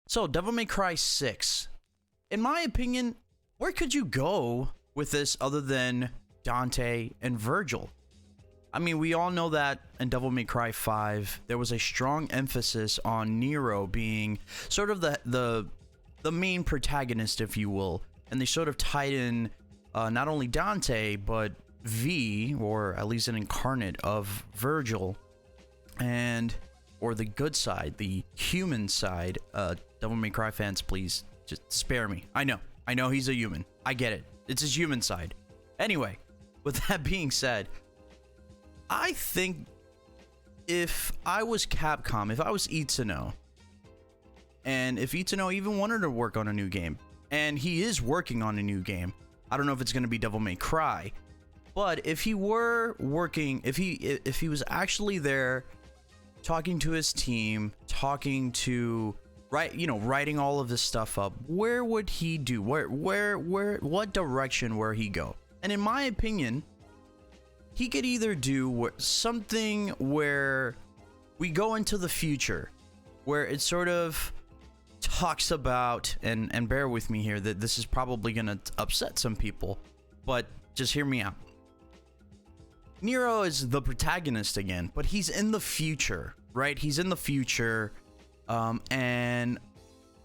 So, Devil May Cry 6. In my opinion, where could you go with this other than Dante and Virgil? I mean, we all know that in Devil May Cry 5, there was a strong emphasis on Nero being sort of the main protagonist, if you will. And they sort of tied in not only Dante, but V, or at least an incarnate of Virgil, or the good side, the human side. Devil May Cry fans, please just spare me. I know he's a human. I get it. It's his human side. Anyway, with that being said, I think if I was Capcom, if I was Itsuno, and if Itsuno even wanted to work on a new game, and he is working on a new game, I don't know if it's going to be Devil May Cry, but if he were working, if he was actually there talking to his team, writing all of this stuff up, where would he do? What direction where he go? And in my opinion, he could either do something where we go into the future, where it sort of talks about, and bear with me here, that this is probably gonna upset some people, but just hear me out. Nero is the protagonist again, but he's in the future, right? He's in the future. And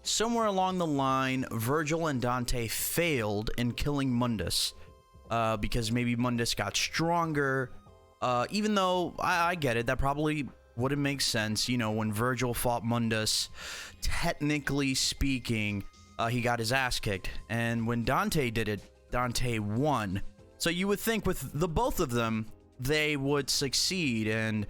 somewhere along the line, Virgil and Dante failed in killing Mundus, because maybe Mundus got stronger, even though I get it, that probably wouldn't make sense. You know, when Virgil fought Mundus, technically speaking, he got his ass kicked, and when Dante did it, Dante won. So you would think with the both of them, they would succeed, and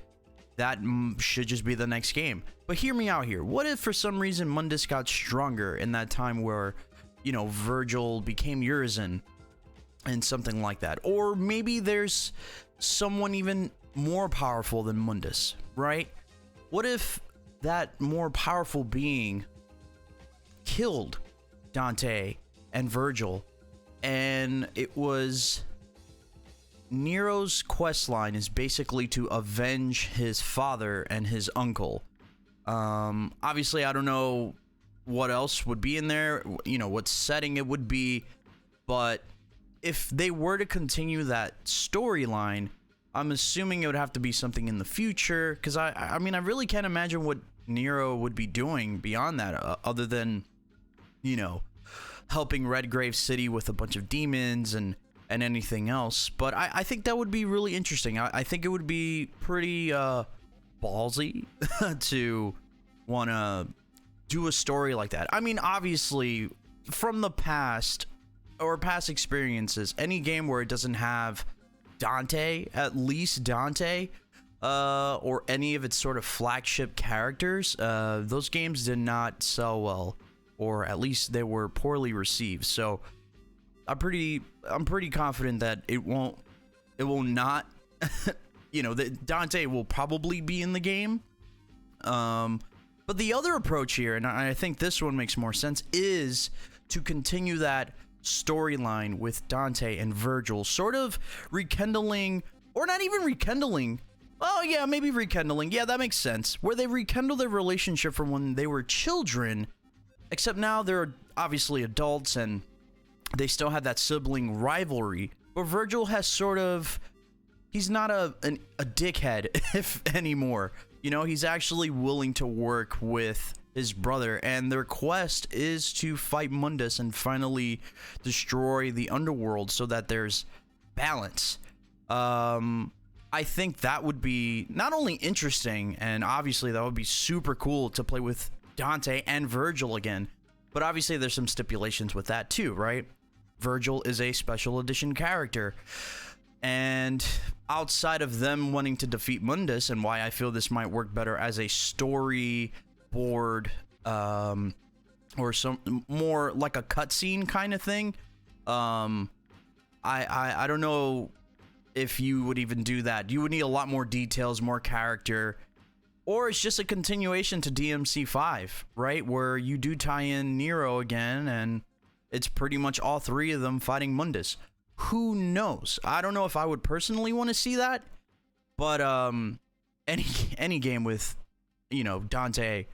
that should just be the next game. But hear me out here. What if for some reason Mundus got stronger in that time where, you know, Virgil became Urizen and something like that? Or maybe there's someone even more powerful than Mundus, right? What if that more powerful being killed Dante and Virgil, and it was Nero's questline is basically to avenge his father and his uncle. Obviously, I don't know what else would be in there, you know, what setting it would be, but if they were to continue that storyline, I'm assuming it would have to be something in the future, because I mean, I really can't imagine what Nero would be doing beyond that, other than, you know, helping Redgrave City with a bunch of demons and anything else. But I think that would be really interesting. I think it would be pretty ballsy to want to do a story like that. I mean, obviously, from the past or past experiences, any game where it doesn't have Dante, at least Dante, or any of its sort of flagship characters, those games did not sell well, or at least they were poorly received. So I'm pretty confident that it will not you know, that Dante will probably be in the game. But the other approach here, and I think this one makes more sense, is to continue that storyline with Dante and Virgil, sort of rekindling, or not even rekindling. Oh yeah, maybe rekindling. Yeah, that makes sense. Where they rekindle their relationship from when they were children, except now they're obviously adults and they still have that sibling rivalry. But Virgil has sort of, he's not a dickhead if anymore. You know, he's actually willing to work with his brother, and their quest is to fight Mundus and finally destroy the underworld so that there's balance. I think that would be not only interesting, and obviously that would be super cool to play with Dante and Virgil again, but obviously there's some stipulations with that too, right? Virgil is a special edition character, and outside of them wanting to defeat Mundus, and why I feel this might work better as a storyboard, or some more like a cutscene kind of thing. I don't know if you would even do that. You would need a lot more details, more character, or it's just a continuation to DMC5, right? Where you do tie in Nero again, and it's pretty much all three of them fighting Mundus. Who knows? I don't know if I would personally want to see that, but any game with, you know, Dante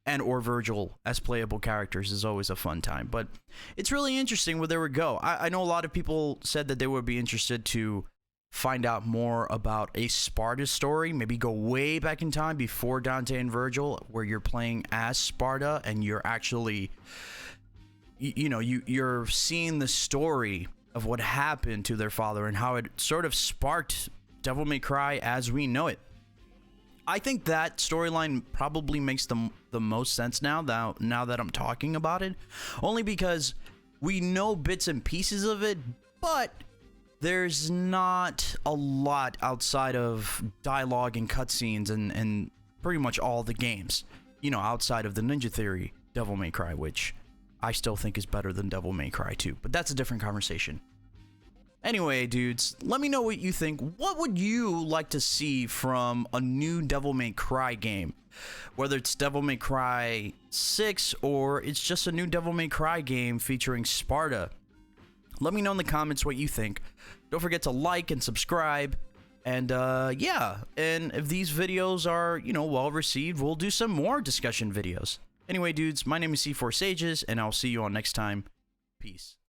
and or Virgil as playable characters is always a fun time. But it's really interesting where they would go. I know a lot of people said that they would be interested to find out more about a Sparta story, maybe go way back in time before Dante and Virgil, where you're playing as Sparta and you're actually, you're seeing the story of what happened to their father and how it sort of sparked Devil May Cry as we know it. I think that storyline probably makes the most sense now that I'm talking about it, only because we know bits and pieces of it, but there's not a lot outside of dialogue and cutscenes and pretty much all the games, outside of the Ninja Theory Devil May Cry, which I still think is better than Devil May Cry 2, but that's a different conversation. Anyway, dudes, let me know what you think. What would you like to see from a new Devil May Cry game? Whether it's Devil May Cry 6 or it's just a new Devil May Cry game featuring Sparta. Let me know in the comments what you think. Don't forget to like and subscribe. And yeah, and if these videos are, well received, we'll do some more discussion videos. Anyway, dudes, my name is C4 Sages, and I'll see you all next time. Peace.